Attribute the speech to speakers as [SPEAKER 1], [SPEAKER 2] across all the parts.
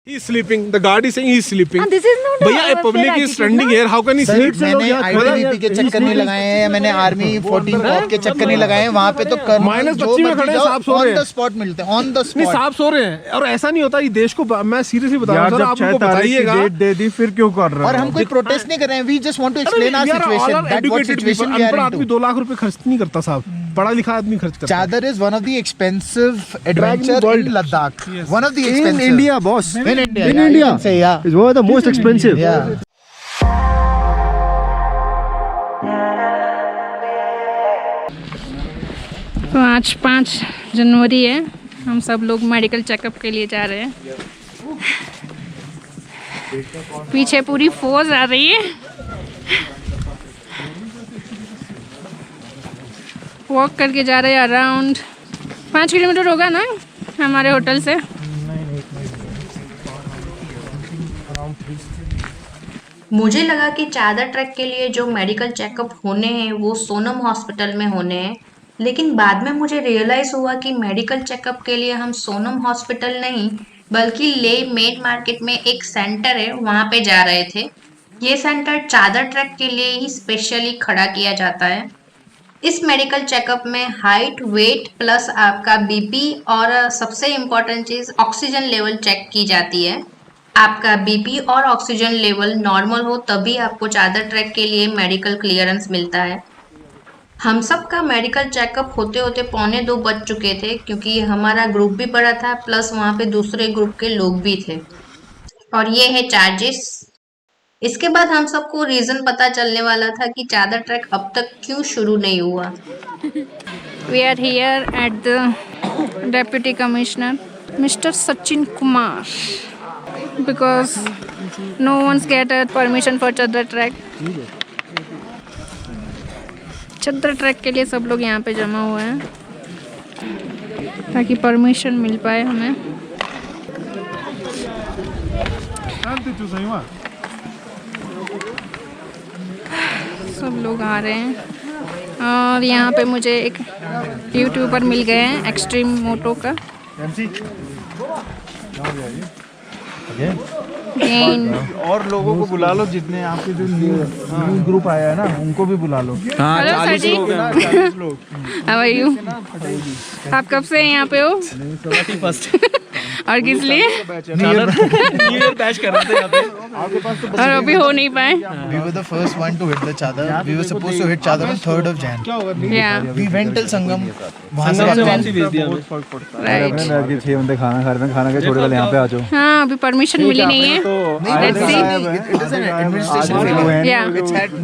[SPEAKER 1] He is sleeping. The guard is saying he is sleeping.
[SPEAKER 2] And this is not
[SPEAKER 1] भैया a public is standing here. How can he sleep?
[SPEAKER 3] मैंने ITBP के चक्कर नहीं लगाए हैं, मैंने आर्मी 14 कॉप के चक्कर नहीं लगाए हैं। वहाँ पे तो
[SPEAKER 1] -25 में खड़े हैं, साफ सो रहे हैं।
[SPEAKER 3] ऑन द स्पॉट मिलते हैं, ऑन द
[SPEAKER 1] नहीं
[SPEAKER 3] स्पॉट।
[SPEAKER 1] साफ सो रहे हैं और ऐसा नहीं होता ये देश को। मैं सीरियसली बता रहा हूँ सर, आप उनको बताइएगा।
[SPEAKER 4] डेट दे दी फिर क्यों कर रहे
[SPEAKER 3] और हम कोई प्रोटेस्ट नहीं कर रहे हैं, we just want to explain our situation, that what situation we are
[SPEAKER 1] आदमी
[SPEAKER 3] इनटू।
[SPEAKER 1] 2 लाख रुपए खर्च नहीं करता साहब, पढ़ा लिखा आदमी खर्च करता है।
[SPEAKER 3] चादर is one of the expensive adventure in Ladakh, one of the expensive
[SPEAKER 4] in India boss,
[SPEAKER 3] in India,
[SPEAKER 4] in India
[SPEAKER 3] से या
[SPEAKER 4] is one of the most expensive.
[SPEAKER 2] तो आज 5 जनवरी है, हम सब लोग मेडिकल चेकअप के लिए जा रहे हैं। पीछे पूरी फौज आ रही है। वॉक करके जा रहे हैं, अराउंड 5 किलोमीटर होगा ना हमारे होटल से।
[SPEAKER 5] मुझे लगा कि चादर ट्रैक के लिए जो मेडिकल चेकअप होने हैं वो सोनम हॉस्पिटल में होने हैं, लेकिन बाद में मुझे रियलाइज़ हुआ कि मेडिकल चेकअप के लिए हम सोनम हॉस्पिटल नहीं बल्कि ले मेन मार्केट में एक सेंटर है वहाँ पे जा रहे थे। ये सेंटर चादर ट्रैक के लिए ही स्पेशली खड़ा किया जाता है। इस मेडिकल चेकअप में हाइट, वेट प्लस आपका बीपी और सबसे इम्पोर्टेंट चीज़ ऑक्सीजन लेवल चेक की जाती है। आपका बीपी और ऑक्सीजन लेवल नॉर्मल हो तभी आपको चादर ट्रैक के लिए मेडिकल क्लियरेंस मिलता है। हम सब का मेडिकल चेकअप होते होते 1:45 बज चुके थे, क्योंकि हमारा ग्रुप भी बड़ा था प्लस वहाँ पे दूसरे ग्रुप के लोग भी थे। और ये है चार्जेस। इसके बाद हम सबको रीज़न पता चलने वाला था कि चादर ट्रैक अब तक क्यों शुरू नहीं हुआ।
[SPEAKER 2] We are here at the deputy commissioner mister Sachin Kumar, because no one's get a permission for Chadar trek. Chadar trek के लिए सब लोग यहाँ पे जमा हुए हैं ताकि परमिशन मिल पाए हमें। सब लोग आ रहे हैं और यहाँ पे मुझे एक यूट्यूबर मिल गए हैं एक्सट्रीम मोटो का।
[SPEAKER 4] और लोगों को बुला लो, जितने आपके जो न्यू ग्रुप आया है ना उनको भी बुला लो।
[SPEAKER 2] Hello sir ji, how are you? आप कब से यहाँ पे हो?
[SPEAKER 6] 31st
[SPEAKER 2] और किस लिए?
[SPEAKER 6] न्यू ईयर बैच कर रहे थे यहाँ पे
[SPEAKER 2] और अभी हो नहीं पाए।
[SPEAKER 3] We were the first one to hit the chadar. We were supposed to hit chadar on 3rd of Jan.
[SPEAKER 2] या
[SPEAKER 3] We went till Sangam. वहाँ से
[SPEAKER 6] वापसी भेज दिया हमें।
[SPEAKER 2] राइट।
[SPEAKER 4] 6 बंदे खाना खा रहे हैं, खाना के छोड़ के यहाँ पे आ जाओ।
[SPEAKER 2] हाँ, अभी परमिशन मिली नहीं है। Let's see.
[SPEAKER 3] It is an administration failure.
[SPEAKER 2] Yeah.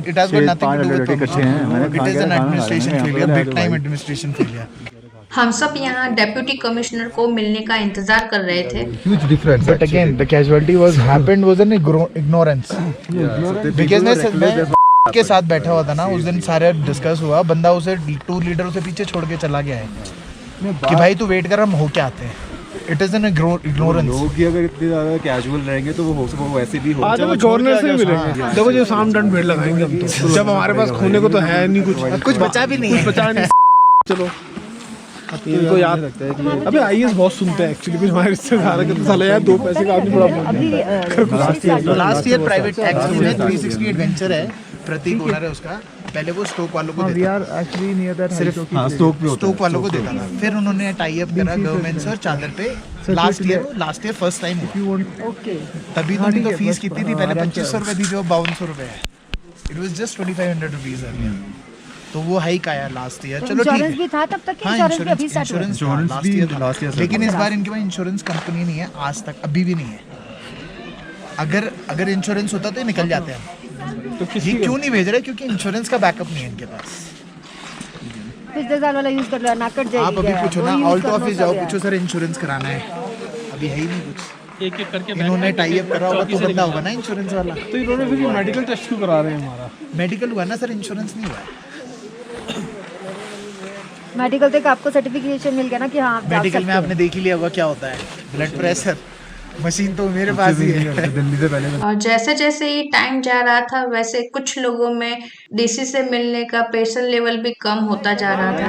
[SPEAKER 3] It has got nothing to do with
[SPEAKER 4] इकट्ठे हैं, मैंने
[SPEAKER 3] it is an administration failure, big time administration failure.
[SPEAKER 5] हम सब यहाँ डेप्यूटी कमिश्नर को मिलने का इंतजार कर रहे थे।
[SPEAKER 3] Huge difference. But again, the casualty was an ignorance. Because मैं के साथ बैठा हुआ था ना, उस दिन सारे डिस्कस हुआ, बंदा उसे 2 लीटर उसे पीछे छोड़ के चला गया है कि भाई तू वेट कर, हम होके आते हैं। It is N ignorance.
[SPEAKER 4] लोग भी अगर इतने ज्यादा कैजुअल रहेंगे तो वो वैसे भी हो।
[SPEAKER 1] आज हमें गवर्नर से मिलेंगे। देखो जो शाम दंड भीड़ लगाएंगे हम तो, जब हमारे पास खोने को तो है नहीं कुछ
[SPEAKER 3] बचा भी नहीं है।
[SPEAKER 1] कुछ बचा नहीं। चलो इनको याद रखता है कि अबे आईएएस बहुत सुनते हैं एक्चुअली, कुछ हमारे रिश्तेदार के साले यार 2 पैसे का आदमी बड़ा
[SPEAKER 3] लास्ट ईयर प्राइवेट टैक्सी में 360 एडवेंचर है, प्रतीक ओनर है उसका। पहले वो स्टोक वालों को देता था, सिर्फ स्टोक वालों को देता था। फिर उन्होंने टाई अप करा गवर्नमेंट से और चादर पे लास्ट ईयर फर्स्ट टाइम हुआ। तभी तो उनकी फीस कितनी थी पहले? 2500 रुपए थी, जो 5200 रुपए है। It was just 2500 rupees earlier. तो वो हाइक आया लास्ट ईयर। चलो ठीक है,
[SPEAKER 2] भी था तब तक
[SPEAKER 3] हाँ इंश्योरेंस लास्ट ईयर, लेकिन इस बार इनके पास इंश्योरेंस कंपनी नहीं है आज तक, अभी भी नहीं है। अगर इंश्योरेंस होता तो ये निकल जाते हैं। तो ये क्यों नहीं भेज रहे? क्योंकि इंश्योरेंस का बैकअप नहीं है इनके पास।
[SPEAKER 2] पिछले साल वाला यूज कर लो ना, कट जाएगी।
[SPEAKER 3] आप अभी पूछो ना, ऑल्टो ऑफिस जाओ, पूछो सर इंश्योरेंस कराना है, अभी है ही नहीं कुछ।
[SPEAKER 6] एक एक करके
[SPEAKER 3] इन्होंने टाई अप करा होगा तो बंदा होगा ना इंश्योरेंस वाला।
[SPEAKER 1] तो इन्होंने फिर मेडिकल टेस्ट क्यों करा रहे हैं हमारा?
[SPEAKER 3] मेडिकल हुआ ना सर, इंश्योरेंस नहीं हुआ है।
[SPEAKER 2] मेडिकल तक आपको सर्टिफिकेशन मिल गया ना कि हाँ
[SPEAKER 3] मेडिकल में आपने देख ही लिया होगा क्या होता है, ब्लड प्रेशर मशीन तो मेरे पास ही है।
[SPEAKER 4] दिल्ली से पहले
[SPEAKER 5] और जैसे जैसे ये टाइम जा रहा था वैसे कुछ लोगों में डीसी से मिलने का पेशेंस लेवल भी कम होता जा रहा था।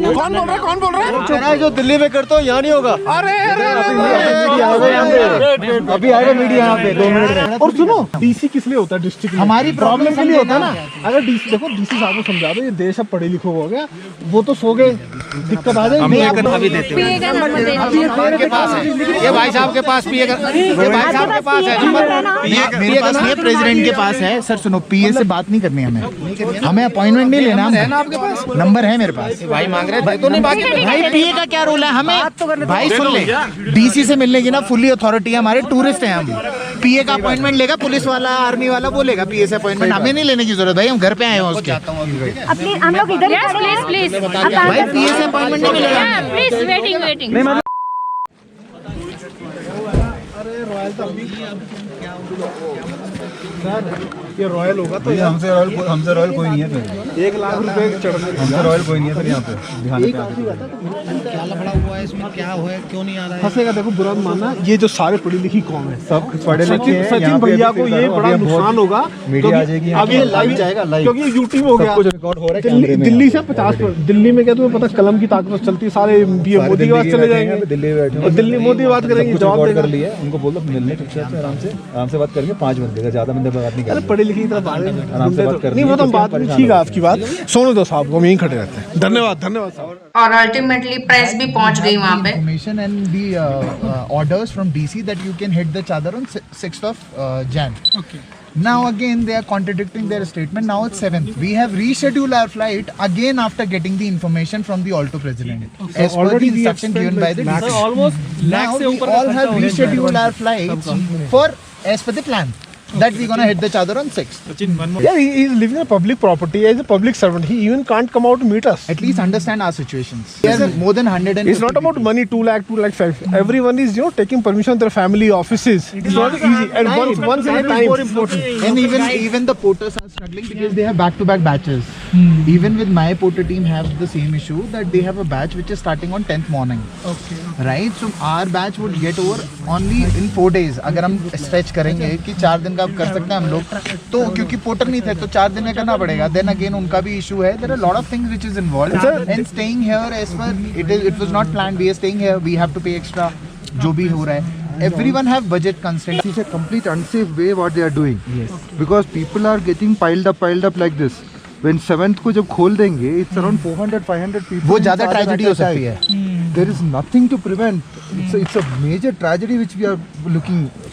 [SPEAKER 1] कौन बोल रहा है?
[SPEAKER 4] जो दिल्ली में करते हो यहाँ नहीं होगा।
[SPEAKER 1] अरे
[SPEAKER 4] अभी आएगा मीडिया यहाँ पे 2 मिनट में।
[SPEAKER 1] और सुनो, डीसी किस लिए होता है डिस्ट्रिक्ट में?
[SPEAKER 3] हमारी
[SPEAKER 1] प्रॉब्लम के लिए होता है ना। अगर डीसी देखो, डीसी साहब को समझा दो, ये देश अब पढ़े लिखे हो गया, वो तो सो गए, दिक्कत आ जाएगी।
[SPEAKER 3] अभी देते हैं।
[SPEAKER 2] पिए का नंबर दे दीजिए।
[SPEAKER 3] ये भाई साहब के पास पीए का, ये भाई साहब के पास है नंबर। मेरे पास नहीं है, प्रेसिडेंट के पास है। सर सुनो, पीए से बात नहीं करनी हमें अपॉइंटमेंट नहीं लेना है ना आपके पास। नंबर है मेरे पास। भाई मांग रहे तो नहीं बात। भाई पीए का क्या रोल है हमें? भाई सुन ले, डीसी से मिलने की ना फुल्ली अथॉरिटी है, हमारे टूरिस्ट हैं हम। पीए का अपॉइंटमेंट लेगा पुलिस वाला, आर्मी वाला, वो लेगा पीए से अपॉइंटमेंट। हमें नहीं लेने की जरूरत भाई, हम घर पे आए हैं उसके।
[SPEAKER 7] अपनी हम लोग इधर
[SPEAKER 2] Yes, please, please.
[SPEAKER 3] भाई पीए से अपॉइंटमेंट नहीं मिलेगा।
[SPEAKER 2] Yeah, please, waiting.
[SPEAKER 1] ये रॉयल होगा तो
[SPEAKER 4] हमसे रॉयल कोई नहीं है फिर।
[SPEAKER 1] 1 लाख रुपए चढ़ने।
[SPEAKER 4] हमसे रॉयल कोई नहीं है फिर यहाँ पे दिखाने पे।
[SPEAKER 3] क्या लफड़ा हुआ है इसमें, क्या हुआ है, क्यों नहीं आ रहा है?
[SPEAKER 1] फंसेगा। देखो बुरा मत मानना, ये जो सारे पढ़ी लिखी कौन है,
[SPEAKER 4] सब पढ़े लिखे हैं।
[SPEAKER 1] सचिन भैया को ये बड़ा नुकसान होगा।
[SPEAKER 4] मीडिया आ जाएगी,
[SPEAKER 1] अभी
[SPEAKER 4] लाइव जाएगा, लाइव,
[SPEAKER 1] क्योंकि यूट्यूब हो गया,
[SPEAKER 4] कुछ रिकॉर्ड हो रहा है कैमरे में।
[SPEAKER 1] दिल्ली से 50%। दिल्ली में क्या तुम्हें पता, कलम की ताकत चलती है, सारे मोदी की बात चले जाएंगे।
[SPEAKER 4] दिल्ली में बैठे
[SPEAKER 1] और दिल्ली मोदी बात करेंगे, जवाब
[SPEAKER 4] रिकॉर्ड
[SPEAKER 1] देगा।
[SPEAKER 4] कर लिया, उनको बोलो मिलने चुपचाप से आराम से बात करेंगे। 5 बंदे का, ज्यादा बंदे बात नहीं
[SPEAKER 1] अरे
[SPEAKER 4] करेंगे।
[SPEAKER 1] पढ़े लिखे की तरफ बात
[SPEAKER 4] आराम से बात करनी
[SPEAKER 1] नहीं, वो तो
[SPEAKER 4] है,
[SPEAKER 1] बात नहीं, ठीक है आपकी बात। सोने दो साहब को, हम यहीं खड़े रहते हैं। धन्यवाद साहब।
[SPEAKER 5] और अल्टीमेटली प्रेस भी पहुंच गई वहां पे।
[SPEAKER 3] Information and the orders from DC that you can hit the chadar on 6th of Jan. Okay. Now again they are contradicting their statement. Now it's 7th. We have rescheduled our flight again after getting the information from the Alto president. Okay. As per the
[SPEAKER 1] already we have
[SPEAKER 3] instruction
[SPEAKER 1] spent
[SPEAKER 3] given by
[SPEAKER 1] like
[SPEAKER 3] the DC.
[SPEAKER 6] almost
[SPEAKER 3] Now we all have rescheduled our flights for as per the plan that we're gonna hit the chadar on 6th.
[SPEAKER 1] Yeah, he is living on public property. He is a public servant. He even can't come out to meet us.
[SPEAKER 3] At least understand our situations. We are more than 150.
[SPEAKER 1] It's not about money, 2 lakh, 2 lakh 5. Everyone is, taking permission of their family offices. It's not easy. And once in a time.
[SPEAKER 3] And even the porters are struggling because they have back-to-back batches. Even with my porter team have the same issue that they have a batch which is starting on 10th morning. Okay. Right? So our batch would get over only in 4 days. अगर हम stretch करेंगे कि 4 दिन का कर सकते हैं हम लोग, तो क्योंकि पोर्टर नहीं थे तो 4 दिन में करना पड़ेगा। Then again उनका भी issue है. There are a lot of things which is involved. And staying here as per it was not planned. We are staying here. We have to pay extra. जो भी हो रहा है. Everyone have budget constraints.
[SPEAKER 8] It's a complete unsafe way what they are doing. Yes. Because people are getting piled up like this. When 7th को जब खोल देंगे, it's around 400-500 people.
[SPEAKER 3] वो ज़्यादा tragedy हो सकती है.
[SPEAKER 8] There is nothing to prevent. It's a major tragedy which we are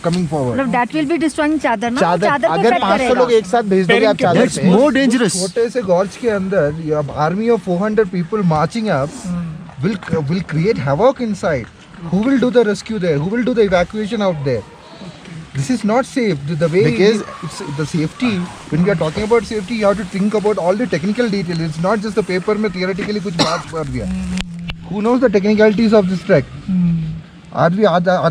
[SPEAKER 8] coming forward.
[SPEAKER 7] मतलब that will be destroying चादर ना,
[SPEAKER 3] चादर
[SPEAKER 7] चादर को
[SPEAKER 3] अगर
[SPEAKER 7] affect
[SPEAKER 3] 500
[SPEAKER 7] करेगा।
[SPEAKER 3] लोग एक साथ भेज दोगे आप चादर
[SPEAKER 8] That's
[SPEAKER 3] पे,
[SPEAKER 8] more dangerous. छोटे से gorge के अंदर you have army of 400 people marching up will create havoc inside. Who will do the rescue there? Who will do the evacuation out there? This is not safe. The way
[SPEAKER 3] Because
[SPEAKER 8] it's the safety. When we are talking about safety, you have to think about all the technical details. It's not just the paper में theoretically कुछ बात कर दिया. Who knows the technicalities of this trek? Are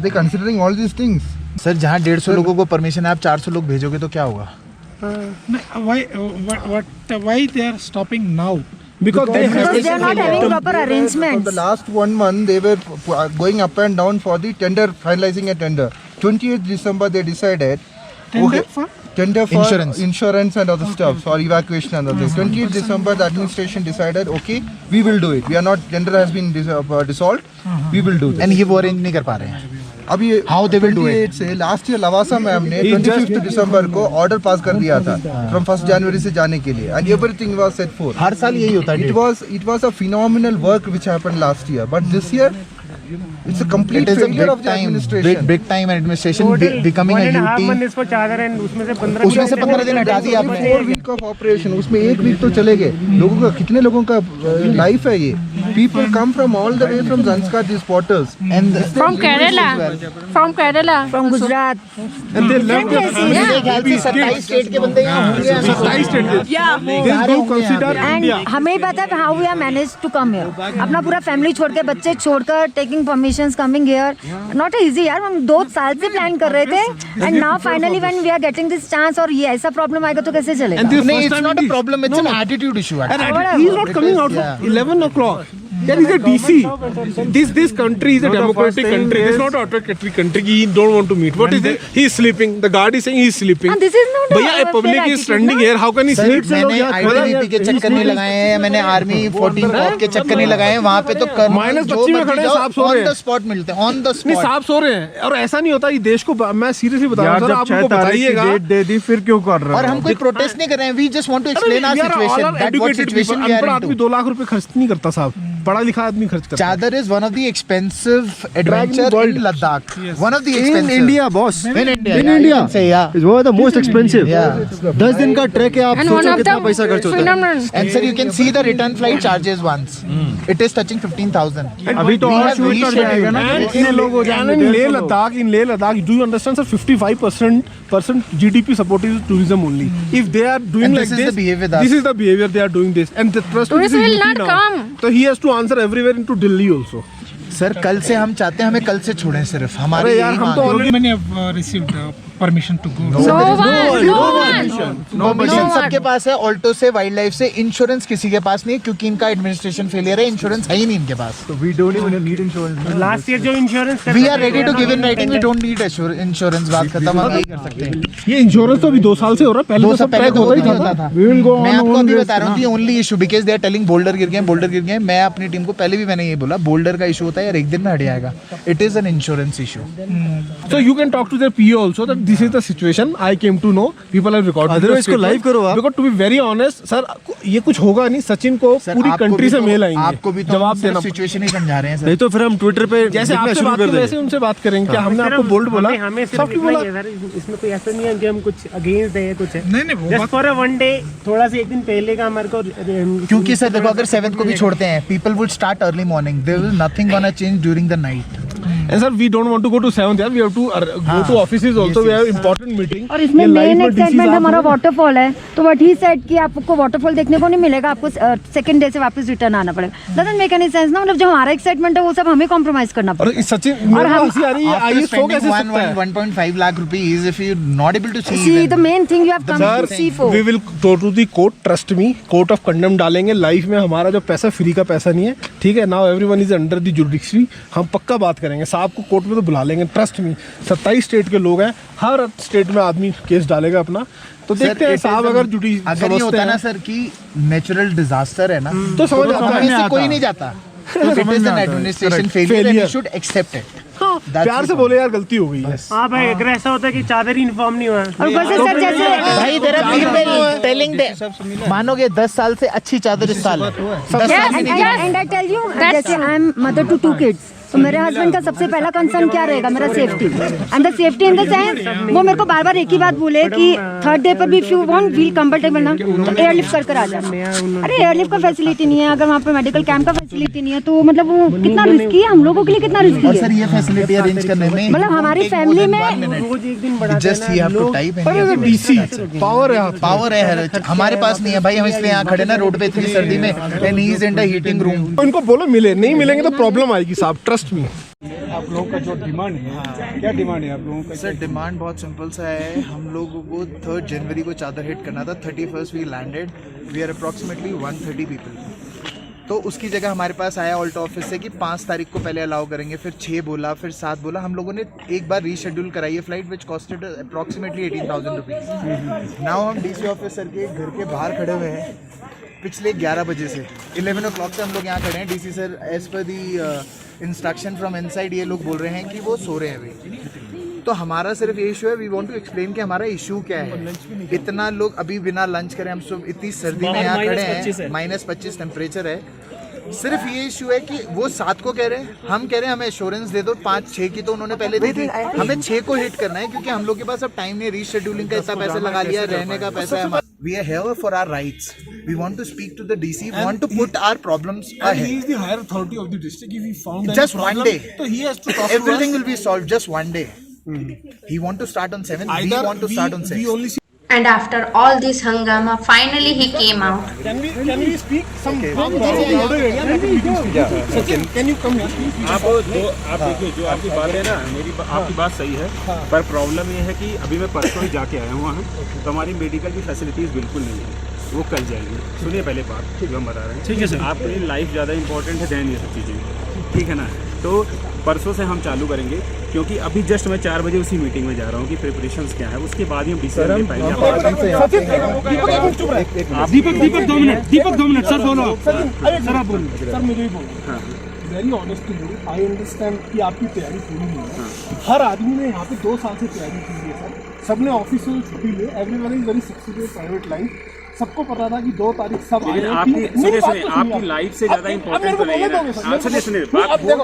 [SPEAKER 8] they considering all these things?
[SPEAKER 3] Sir जहाँ 150 लोगों को permission है आप 400 लोग भेजोगे तो क्या होगा?
[SPEAKER 6] Why they are stopping now?
[SPEAKER 1] Because they
[SPEAKER 7] are not having proper
[SPEAKER 8] For
[SPEAKER 7] arrangements.
[SPEAKER 8] the last 1 month, they were going up and down for the tender, finalizing a tender. 28th December, they decided. Tender for insurance and other stuff, for evacuation and other things. 28th December, the administration decided, okay, we will do it. We are not, tender has been dissolved. We will do this.
[SPEAKER 3] And ये वो arrange नहीं कर पा रहे हैं.
[SPEAKER 8] अभी
[SPEAKER 3] How they will do
[SPEAKER 8] 28 से last year Lavasa ma'am ने 25 दिसंबर को ऑर्डर पास कर दिया था फ्रॉम 1 जनवरी से जाने के लिए and everything was set for.
[SPEAKER 3] हर साल यही होता है.
[SPEAKER 8] It was a phenomenal work which happened last year, but this year it's a complete
[SPEAKER 3] It is a
[SPEAKER 8] failure
[SPEAKER 3] big
[SPEAKER 8] of the
[SPEAKER 3] time,
[SPEAKER 8] administration.
[SPEAKER 3] big time administration becoming a UT. उसमें से 15 दिन हटा दिया आपने.
[SPEAKER 8] 4 week of operation, उसमें 1 week तो चले गए. लोगों का कितने लोगों का लाइफ है ये. People come from all the way from Zanskar, these porters.
[SPEAKER 3] And
[SPEAKER 2] From Kerala. From Kerala.
[SPEAKER 7] From Gujarat.
[SPEAKER 1] and they left their
[SPEAKER 3] मेरे ख्याल से 27 स्टेट के बंदे यहाँ होंगे.
[SPEAKER 1] 27 states. This group consider
[SPEAKER 7] And
[SPEAKER 1] India.
[SPEAKER 7] हमें पता है how we have managed to come here. अपना पूरा फैमिली छोड़ के, बच्चे छोड़कर, taking permissions, coming here. Not easy यार. हम 2 साल से प्लान कर रहे थे. And now finally when we are getting this chance और ये ऐसा प्रॉब्लम आएगा तो कैसे चलेगा?
[SPEAKER 1] And this
[SPEAKER 3] नहीं,
[SPEAKER 1] first
[SPEAKER 3] it's
[SPEAKER 1] time
[SPEAKER 3] not
[SPEAKER 1] it
[SPEAKER 3] a
[SPEAKER 1] is-
[SPEAKER 3] problem. It's an attitude issue.
[SPEAKER 1] And
[SPEAKER 3] actually.
[SPEAKER 1] he is not coming out for 11 o'clock. Yeah, he's a DC. This country is a democratic country. It's not an autocratic country. He don't want to meet. What is it? He is sleeping. The guard is saying he is sleeping.
[SPEAKER 7] And this is not a
[SPEAKER 1] भैया, a public
[SPEAKER 7] fair
[SPEAKER 1] is
[SPEAKER 7] attitude,
[SPEAKER 1] standing
[SPEAKER 7] no?
[SPEAKER 1] here. How can he
[SPEAKER 3] sir
[SPEAKER 1] sleep?
[SPEAKER 3] मैंने ITBP के चक्कर नहीं लगाए हैं, मैंने army 14 corp के चक्कर नहीं लगाए हैं, वहाँ पे तो
[SPEAKER 1] -25 में खड़े हैं, साहब सो रहे
[SPEAKER 3] ऑन
[SPEAKER 1] हैं।
[SPEAKER 3] द स्पॉट मिलते हैं, ऑन द
[SPEAKER 1] नहीं,
[SPEAKER 3] स्पॉट।
[SPEAKER 1] साहब सो रहे हैं। और ऐसा नहीं होता, ये देश को मैं सीरियसली बता रहा
[SPEAKER 4] यार
[SPEAKER 1] हूँ सर,
[SPEAKER 4] जब
[SPEAKER 1] आप
[SPEAKER 4] 6
[SPEAKER 1] उनको
[SPEAKER 4] तारीख की
[SPEAKER 1] बताइएगा।
[SPEAKER 4] डेट दे दी फिर क्यों कर रहे हो?
[SPEAKER 3] और हम कोई प्रोटेस्ट नहीं कर रहे हैं, we just want to explain our
[SPEAKER 1] We are all
[SPEAKER 3] situation, that what
[SPEAKER 1] educated
[SPEAKER 3] situation
[SPEAKER 1] people.
[SPEAKER 3] We are
[SPEAKER 1] अनपढ़ आदमी
[SPEAKER 3] इनटू।
[SPEAKER 1] 2 लाख रुपए खर्च नहीं करता साहब, पढ़ा लिखा आदमी खर्च करता है।
[SPEAKER 3] चादर is one of the expensive adventure in Ladakh, one of the expensive
[SPEAKER 4] In India, boss.
[SPEAKER 3] In India,
[SPEAKER 4] In India.
[SPEAKER 3] से या
[SPEAKER 4] It's one of the most expensive.
[SPEAKER 3] Yeah.
[SPEAKER 4] 10 दिन का ट्रैक है, आप
[SPEAKER 2] And one
[SPEAKER 4] सोचो
[SPEAKER 2] of
[SPEAKER 4] कितना
[SPEAKER 2] the
[SPEAKER 4] पैसा खर्च होता है।
[SPEAKER 2] phenomenon.
[SPEAKER 3] And sir, you can see the return flight charges once. It is touching 15,000.
[SPEAKER 4] अभी तो
[SPEAKER 3] We
[SPEAKER 4] और
[SPEAKER 3] have
[SPEAKER 4] शूट कर
[SPEAKER 3] rescheduled.
[SPEAKER 4] जाएगा ना,
[SPEAKER 1] And
[SPEAKER 4] इतने लोग हो
[SPEAKER 1] in
[SPEAKER 4] जाएंगे।
[SPEAKER 1] Leh Ladakh, do you understand, sir? 55% GDP support is tourism only. If they are doing
[SPEAKER 3] And
[SPEAKER 1] like
[SPEAKER 3] this is the behavior that-
[SPEAKER 1] this is the behavior they are doing this, and the trust
[SPEAKER 2] Tourists
[SPEAKER 1] is
[SPEAKER 2] will
[SPEAKER 1] UT
[SPEAKER 2] not
[SPEAKER 1] now.
[SPEAKER 2] come.
[SPEAKER 1] So he has to answer everywhere into Delhi also.
[SPEAKER 3] Sir कल से हम चाहते हैं हमें कल से छोड़ें सिर्फ हमारे
[SPEAKER 1] अरे यार,
[SPEAKER 3] यही
[SPEAKER 1] हम तो
[SPEAKER 3] मांग है।
[SPEAKER 1] already-
[SPEAKER 9] Many have received permission to go.
[SPEAKER 2] No one.
[SPEAKER 3] Permission सबके पास है, ऑल्टो से, वाइल्ड लाइफ से, इंश्योरेंस किसी के पास नहीं है क्योंकि इनका एडमिनिस्ट्रेशन फेलियर है, इंश्योरेंस है ही नहीं इनके पास।
[SPEAKER 4] So we don't even need insurance.
[SPEAKER 9] Last year जो insurance
[SPEAKER 3] we are ready to give in writing, we don't need insurance, बात खत्म, हम यही कर सकते हैं।
[SPEAKER 1] ये इंश्योरेंस तो अभी 2 साल से हो रहा है, पहले
[SPEAKER 3] दो
[SPEAKER 1] तो
[SPEAKER 3] साल
[SPEAKER 1] सब
[SPEAKER 3] पहले
[SPEAKER 1] ट्रैक
[SPEAKER 3] तो
[SPEAKER 1] होता ही
[SPEAKER 3] होता
[SPEAKER 1] था।
[SPEAKER 3] था।
[SPEAKER 4] We will go
[SPEAKER 3] मैं
[SPEAKER 4] on
[SPEAKER 3] आपको
[SPEAKER 4] own
[SPEAKER 3] अभी
[SPEAKER 4] risk
[SPEAKER 3] बता रहा हूँ कि only issue because they are telling boulder गिर गए, मैं अपनी टीम को पहले भी मैंने ये बोला, बोल्डर का इशू होता है यार, एक दिन में हट जाएगा, it is an insurance issue.
[SPEAKER 1] So you can talk to their PO also that this is the situation. I came to know. People have recorded.
[SPEAKER 4] Otherwise
[SPEAKER 1] the
[SPEAKER 4] इसको
[SPEAKER 1] statement.
[SPEAKER 4] live करो आप।
[SPEAKER 1] Because to be very honest, sir ये कुछ होगा नहीं। सचिन को पूरी country से मेल आएंगे,
[SPEAKER 3] आपको भी तो
[SPEAKER 1] जवाब देना।
[SPEAKER 3] सिचुएशन ही समझा रहे हैं सर।
[SPEAKER 4] नहीं तो फिर हम ट्विटर पे
[SPEAKER 1] जैसे
[SPEAKER 4] लिखना
[SPEAKER 1] आपसे
[SPEAKER 4] शुरू
[SPEAKER 1] बात
[SPEAKER 4] कर
[SPEAKER 1] करें वैसे
[SPEAKER 4] देंगे।
[SPEAKER 1] उनसे बात करेंगे। क्या हमने आपको बोल्ड बोला?
[SPEAKER 9] हमें सिर्फ
[SPEAKER 1] Softly
[SPEAKER 9] इतना
[SPEAKER 1] बोला।
[SPEAKER 9] ही है सर, इसमें कोई ऐसा नहीं है कि हम कुछ अगेंस्ट है कुछ है।
[SPEAKER 1] नहीं, वो
[SPEAKER 9] जस्ट
[SPEAKER 1] बात-
[SPEAKER 9] फॉर अ वन डे, थोड़ा सा एक दिन पहले का हमारे को
[SPEAKER 3] क्योंकि सर देखो अगर 7th को भी छोड़ते हैं, people would start early morning, there will nothing gonna change during the night.
[SPEAKER 1] And sir, we don't want to go to 7th यार. We have to go to offices also. We have important meeting.
[SPEAKER 7] और इसमें
[SPEAKER 1] ये live
[SPEAKER 7] main
[SPEAKER 1] में DCs
[SPEAKER 7] excitement
[SPEAKER 1] आप
[SPEAKER 7] हमारा
[SPEAKER 1] लोग-
[SPEAKER 7] waterfall है, तो व्हाट ही सेड कि आपको वाटरफॉल देखने को नहीं मिलेगा, आपको सेकंड डे से वापस रिटर्न आना पड़ेगा। डजंट मेक एनी सेंस ना, मतलब जो हमारा एक्साइटमेंट है वो सब हमें कॉम्प्रोमाइज करना
[SPEAKER 1] और
[SPEAKER 7] पड़ेगा।
[SPEAKER 1] इस सचिन मेरे को हंसी आ रही है।
[SPEAKER 3] After
[SPEAKER 1] आइए सो कैसे
[SPEAKER 3] spending
[SPEAKER 1] सकता है?
[SPEAKER 3] 1.5 lakh rupees, if you're not able to see
[SPEAKER 7] see
[SPEAKER 3] even-
[SPEAKER 7] the main thing you have come
[SPEAKER 1] sir,
[SPEAKER 7] to see for.
[SPEAKER 1] we will go to the court. Trust me, court of contempt डालेंगे। Life में हमारा जो पैसा free का पैसा नहीं है, ठीक है? Now everyone is under the jurisdiction. हम पक्का बात करेंगे, साहब को कोर्ट में तो बुला लेंगे। ट्रस्ट मी, 27 स्टेट के लोग हैं, हर स्टेट में आदमी केस डालेगा अपना। तो देखते हैं साहब अगर जुडी
[SPEAKER 3] अगर ये होता है ना सर कि नेचुरल डिजास्टर है ना,
[SPEAKER 1] तो समझ आता
[SPEAKER 3] हमें
[SPEAKER 1] है।
[SPEAKER 3] से कोई नहीं जाता। It is an administration failure and you should accept it.
[SPEAKER 1] हाँ, प्यार से बोले यार गलती हो गई है।
[SPEAKER 9] हाँ भाई, अगर ऐसा होता है कि चादर ही इन्फॉर्म नहीं हुआ
[SPEAKER 7] और ऊपर से सर जैसे
[SPEAKER 3] भाई देयर आर पीपल टेलिंग दे, मानोगे 10 साल से अच्छी चादर इस साल है। 10 साल में नहीं दी।
[SPEAKER 7] एंड आई टेल यू, जैसे I am mother to 2 kids, तो मेरे हस्बैंड का सबसे पहला कंसर्न क्या रहेगा? मेरा safety. And the safety in the sense, वो मेरे को बार बार एक ही बात बोले कि 3rd डे पर भी if you want feel comfortable ना तो एयरलिफ्ट कर आ जाना। अरे एयरलिफ्ट का फैसिलिटी नहीं है, अगर वहाँ पे मेडिकल कैंप का फैसिलिटी नहीं है, तो मतलब वो कितना रिस्की है, हम लोगों के लिए कितना रिस्की
[SPEAKER 3] और सर
[SPEAKER 7] है।
[SPEAKER 3] ये फैसिलिटी अरेंज करने में
[SPEAKER 7] मतलब हमारी फैमिली में
[SPEAKER 9] रोज एक दिन बढ़ा
[SPEAKER 3] just you have to type
[SPEAKER 1] पर डीसी पावर है,
[SPEAKER 3] पावर है, हमारे पास नहीं है भाई, हम इसलिए यहाँ खड़े ना रोड पे इतनी सर्दी में, and he is in the heating room.
[SPEAKER 1] इनको बोलो मिले, नहीं मिलेंगे तो प्रॉब्लम आएगी साहब, ट्रस्ट मी।
[SPEAKER 4] आप लोगों का जो डिमांड है, क्या डिमांड है आप लोगों का?
[SPEAKER 3] सर डिमांड बहुत सिंपल सा है, हम लोगों को 3rd जनवरी को चादर हिट करना था, 31st we landed, we are approximately 130 people. तो उसकी जगह हमारे पास आया ऑल्टो ऑफिस से कि 5 तारीख को पहले अलाउ करेंगे, फिर 6 बोला, फिर 7 बोला। हम लोगों ने एक बार रीशेड्यूल कराई है फ्लाइट विच कॉस्टेड अप्रॉक्सीमेटली 18,000 रुपीज़। नाउ हम डीसी ऑफिस सर के घर के बाहर खड़े हुए हैं पिछले 11 बजे से, 11 o'clock से हम लोग यहाँ खड़े हैं। DC sir as per the instruction from inside ये लोग बोल रहे हैं कि वो सो रहे हैं अभी। तो हमारा सिर्फ ये इशू है, वी वांट टू एक्सप्लेन कि हमारा इशू क्या है। इतना लोग अभी बिना लंच करे, हम सब इतनी सर्दी में यहाँ खड़े हैं, -25 टेम्परेचर है। सिर्फ ये इशू है कि वो 7 को कह रहे हैं, हम कह रहे हैं हमें एश्योरेंस दे दो, 5-6 की तो उन्होंने पहले दी थी, हमें 6 को हिट करना है क्योंकि हम लोग के पास अब टाइम नहीं है, रीशेड्यूलिंग का इतना पैसा लगा लिया, रहने का पैसा है हमारा। We are here for our rights. We want to speak to the DC. We want to put our problems ahead.
[SPEAKER 1] He is the higher authority of the district. If he found any
[SPEAKER 3] Just
[SPEAKER 1] problem,
[SPEAKER 3] one day.
[SPEAKER 1] so he has to talk to
[SPEAKER 3] Everything
[SPEAKER 1] us.
[SPEAKER 3] will be solved just one day. He want to start on 7th. We want to start on 6th.
[SPEAKER 1] We only see.
[SPEAKER 5] And after all this hangama, finally he came out.
[SPEAKER 1] Can we speak some louder area? Sachin, can you come here?
[SPEAKER 6] आप देखिए जो आपकी बात है ना, आपकी बात सही है, पर प्रॉब्लम ये है कि अभी मैं परसों ही जाके आया हूँ वहाँ, तो हमारी मेडिकल की फैसिलिटीज़ बिल्कुल नहीं है।
[SPEAKER 10] वो कल जाएंगे। सुनिए पहले बात जो हम बता रहे हैं,
[SPEAKER 6] ठीक है सर।
[SPEAKER 10] आपकी लाइफ ज़्यादा इंपॉर्टेंट है दैन ये सब चीज़ें, ठीक है ना। तो परसों से हम चालू करेंगे, क्योंकि अभी जस्ट मैं 4 बजे उसी मीटिंग में जा रहा हूँ कि प्रिपरेशंस क्या है, उसके बाद ही हम डिसीजन ले पाएंगे।
[SPEAKER 6] दीपक 2 मिनट सर, बोलो आप। सर आप बोलो।
[SPEAKER 1] सर मुझे भी बोलना वेरी ऑनेस्टली, आई अंडरस्टैंड कि आपकी तैयारी पूरी नहीं है। हर आदमी ने यहाँ पे 2 साल से तैयारी की है सर, सबने ऑफिस से छुट्टी ले, everyone is very successful private life. सबको पता था कि 2 तारीख सब आए।
[SPEAKER 10] आपकी सुनिए आपकी लाइफ से ज़्यादा इंपॉर्टेंट तो नहीं है ना। सुनिए बात आपकी बात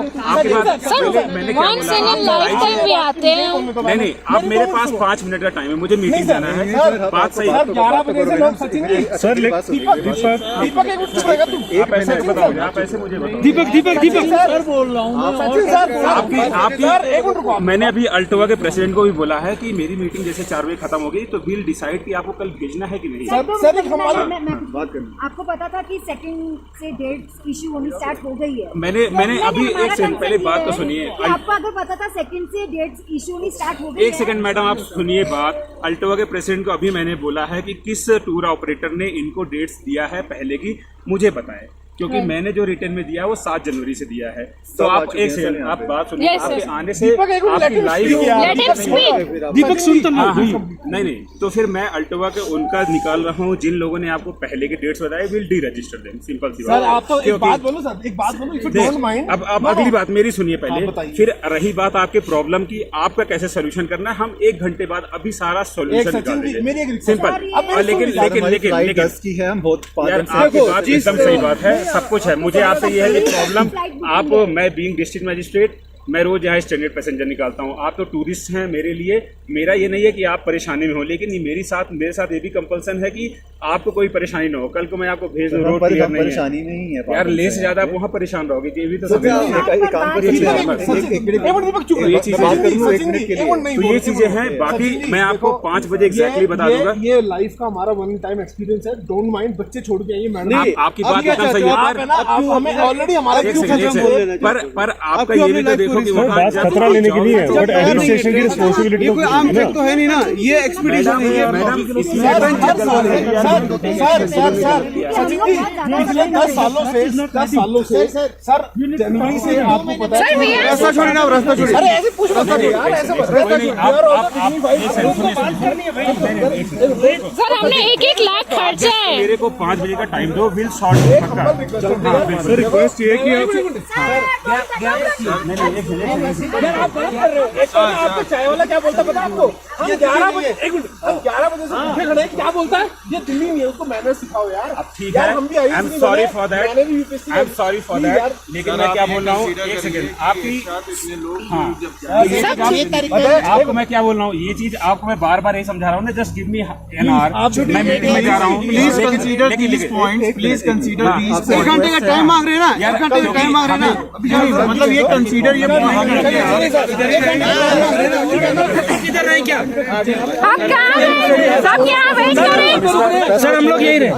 [SPEAKER 10] मैंने क्या बोला, नहीं आप मेरे पास 5 मिनट का टाइम है, मुझे मीटिंग जाना है। बात सही है।
[SPEAKER 1] 11 बजे से लोग सचिन जी
[SPEAKER 6] सर
[SPEAKER 1] दीपक एक मिनट चुप रहेगा तू।
[SPEAKER 10] आप ऐसे बताओ, आप ऐसे मुझे बताओ।
[SPEAKER 6] दीपक
[SPEAKER 1] सर बोल रहा हूँ
[SPEAKER 10] आपकी मैंने अभी अल्टोवा के प्रेसिडेंट को भी बोला है कि मेरी मीटिंग जैसे 4 बजे खत्म होगी तो विल डिसाइड कि आपको कल भेजना है कि नहीं।
[SPEAKER 7] आपको पता था कि सेकंड से डेट इशू होनी स्टार्ट हो गई है?
[SPEAKER 10] मैंने अभी एक सेकंड पहले बात तो सुनिए।
[SPEAKER 7] आपको अगर पता था सेकंड से डेट इशू होनी स्टार्ट हो गई है?
[SPEAKER 10] एक सेकंड मैडम आप सुनिए बात। अल्टोवा के प्रेसिडेंट को अभी मैंने बोला है कि किस टूर ऑपरेटर ने इनको डेट्स दिया है पहले की मुझे बताएं, क्योंकि मैंने जो रिटर्न में दिया है वो 7 जनवरी से दिया है। तो आप एक सेकंड आप बात सुनिए। आपके आने से आपकी लाइफ
[SPEAKER 6] दीपक सुन तो
[SPEAKER 10] नहीं तो फिर मैं अल्टोवा के उनका निकाल रहा हूँ जिन लोगों ने आपको पहले के डेट्स बताए, will D register them, simple सी बात।
[SPEAKER 1] सर आप तो एक बात बोलो सर, एक बात बोलो, इफ यू डोंट माइंड।
[SPEAKER 10] अब अगली बात मेरी सुनिए पहले, फिर रही बात आपके प्रॉब्लम की, आपका कैसे सोल्यूशन करना है, हम 1 घंटे बाद अभी सारा सोल्यूशन निकाल देंगे, सिंपल। लेकिन
[SPEAKER 4] की है, हम बहुत
[SPEAKER 10] यार आपकी बात एकदम सही बात है, सब कुछ है। मुझे आपसे ये है कि प्रॉब्लम आप, मैं बीइंग डिस्ट्रिक्ट मजिस्ट्रेट, मैं रोज यहाँ स्टैंडर्ड पैसेंजर निकालता हूँ। आप तो टूरिस्ट हैं मेरे लिए, मेरा ये नहीं है कि आप परेशानी में हो, लेकिन ये मेरे साथ ये भी कंपल्सन है कि आपको कोई परेशानी ना हो। कल को मैं आपको भेज दूँ, रोड क्लियर नहीं है यार, ले से ज्यादा आप वहाँ परेशान रहोगे, ये भी तो सब ये चीजें हैं। बाकी मैं आपको 5 बजे एग्जैक्टली बता दूंगा।
[SPEAKER 1] ये लाइफ का हमारा 1 टाइम एक्सपीरियंस है, डोंट माइंड। बच्चे छोड़ के आइए मैडम,
[SPEAKER 10] आपकी बात एकदम सही है,
[SPEAKER 1] हमें ऑलरेडी हमारा
[SPEAKER 10] पर आपका ये भी तो देखो कि वहाँ
[SPEAKER 6] खतरा लेने के लिए है, बट एडमिनिस्ट्रेशन की रिस्पांसिबिलिटी
[SPEAKER 4] कोई आम चेक तो है नहीं ना, ये एक्सपीडिशन है।
[SPEAKER 10] मैडम
[SPEAKER 1] सचिन जी पिछले 10 सालों से सर जनवरी से आपको पता है
[SPEAKER 4] रास्ता छोड़िए ना, रास्ता छोड़िए।
[SPEAKER 1] अरे ऐसे पूछ रहा था यार, ऐसे
[SPEAKER 2] सर हमने 1-1 लाख खर्चा है।
[SPEAKER 10] मेरे को 5 बजे का टाइम दो, विल सॉर्ट पक्का।
[SPEAKER 6] सर रिक्वेस्ट ये है कि
[SPEAKER 1] आपको चाय वाला क्या बोलता पता आपको? हम 11 बजे एक मिनट, हम 11 बजे से भूखे खड़े हैं, क्या बोलता है? ये दिल्ली में है, उसको मैनर्स सिखाओ यार।
[SPEAKER 10] अब ठीक है, I am sorry for that, लेकिन मैं क्या बोल रहा हूँ, एक सेकंड आपकी, आपको मैं क्या बोल रहा हूँ, ये चीज आपको मैं बार यही समझा रहा हूँ ना, just give me an hour, मैं मीटिंग में जा रहा हूँ।
[SPEAKER 4] Please consider these points, please consider these. 1 घंटे का टाइम मांग रहे हैं ना, 1 घंटे का टाइम मांग रहे हैं ना, मतलब ये कंसीडर ये
[SPEAKER 6] किधर रहे क्या?
[SPEAKER 2] आप यहाँ वेट करें।
[SPEAKER 6] सर हम लोग यही रहे,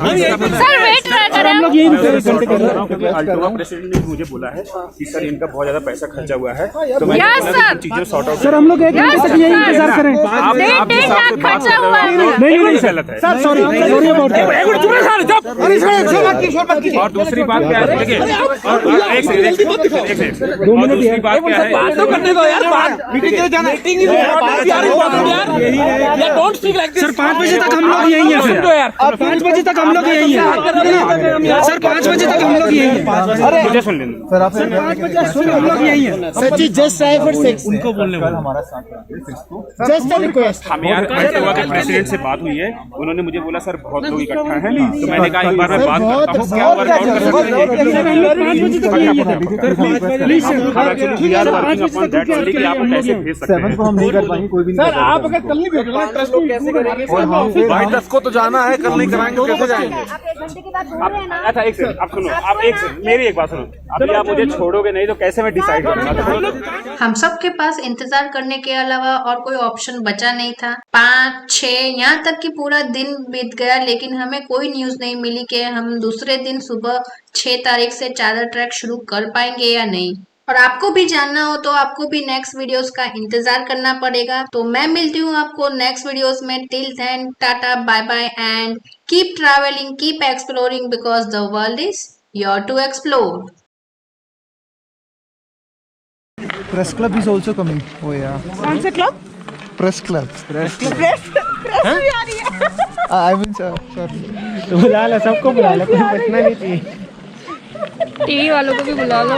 [SPEAKER 2] सर वेट करें,
[SPEAKER 6] हम लोग यही रहे।
[SPEAKER 10] अल्टोवा प्रेसिडेंट ने मुझे बोला है कि सर इनका बहुत ज्यादा पैसा खर्चा हुआ है, तो मैं चीजें सॉर्ट आउट।
[SPEAKER 6] सर हम लोग एक यही इंतजार करें।
[SPEAKER 2] 1.5 लाख खर्चा हुआ है।
[SPEAKER 6] नहीं
[SPEAKER 10] गलत है
[SPEAKER 6] सर, सॉरी अबाउट
[SPEAKER 10] और दूसरी बात क्या है, देखिए, और एक सेकंड 2 मिनट, दूसरी बात क्या है,
[SPEAKER 6] बात तो करने दो यार, मीटिंग के लिए जाना, मीटिंग ही सर 5 बजे तक हम लोग यही है, 5 बजे तक हम लोग यही है सर, 5 बजे तक हम लोग यही है।
[SPEAKER 10] मुझे सुन लेना
[SPEAKER 6] सर 5 बजे हम लोग यही है।
[SPEAKER 9] सचिन जस्ट ट्राई फॉर 6
[SPEAKER 6] उनको बोलने वाला
[SPEAKER 8] हमारा साथ
[SPEAKER 9] जस्ट रिक्वेस्ट।
[SPEAKER 10] हम यार अल्टोवा के प्रेसिडेंट से बात हुई है, उन्होंने मुझे बोला सर बहुत लोग इकट्ठा हैं, तो मैंने कहा एक बार मैं बात करता हूँ, क्या वर्कआउट कर सकते हैं।
[SPEAKER 6] 5 बजे तक यही है,
[SPEAKER 10] आप कैसे भेज सकते हैं
[SPEAKER 8] हम नहीं कर पाएंगे, कोई भी
[SPEAKER 1] सर आप अगर कल नहीं भेजोगे ट्रस्ट में कैसे करेंगे?
[SPEAKER 4] भाई 10 को तो जाना है, कल नहीं कराएंगे कैसे जाएंगे?
[SPEAKER 7] आप 1 घंटे के बाद बोल रहे हैं ना।
[SPEAKER 10] अच्छा एक सेकंड, आप सुनो, आप एक सेकंड मेरी एक बात सुनो, अभी आप मुझे छोड़ोगे नहीं तो कैसे मैं डिसाइड करूंगा?
[SPEAKER 5] हम सब के पास इंतजार करने के अलावा और कोई ऑप्शन बचा नहीं था। 5, 6 यहाँ तक कि पूरा दिन बीत गया, लेकिन हमें कोई न्यूज नहीं मिली कि हम दूसरे दिन सुबह 6 तारीख से चादर ट्रैक शुरू कर पाएंगे या नहीं। और आपको भी जानना हो तो आपको भी नेक्स्ट वीडियोस का इंतजार करना पड़ेगा। तो मैं मिलती हूँ आपको नेक्स्ट वीडियोस में। Till then tata bye bye and keep travelling, keep exploring because the world is your to explore.
[SPEAKER 3] Press club is also coming. Oh yeah.
[SPEAKER 9] कौन से क्लब?
[SPEAKER 3] Press club.
[SPEAKER 9] प्रेस भी आ रही है।
[SPEAKER 3] I mean sorry.
[SPEAKER 6] बुला लो, सबको बुला लो, कोई बचना नहीं चाहिए।
[SPEAKER 2] टीवी वालों को भी बुला लो।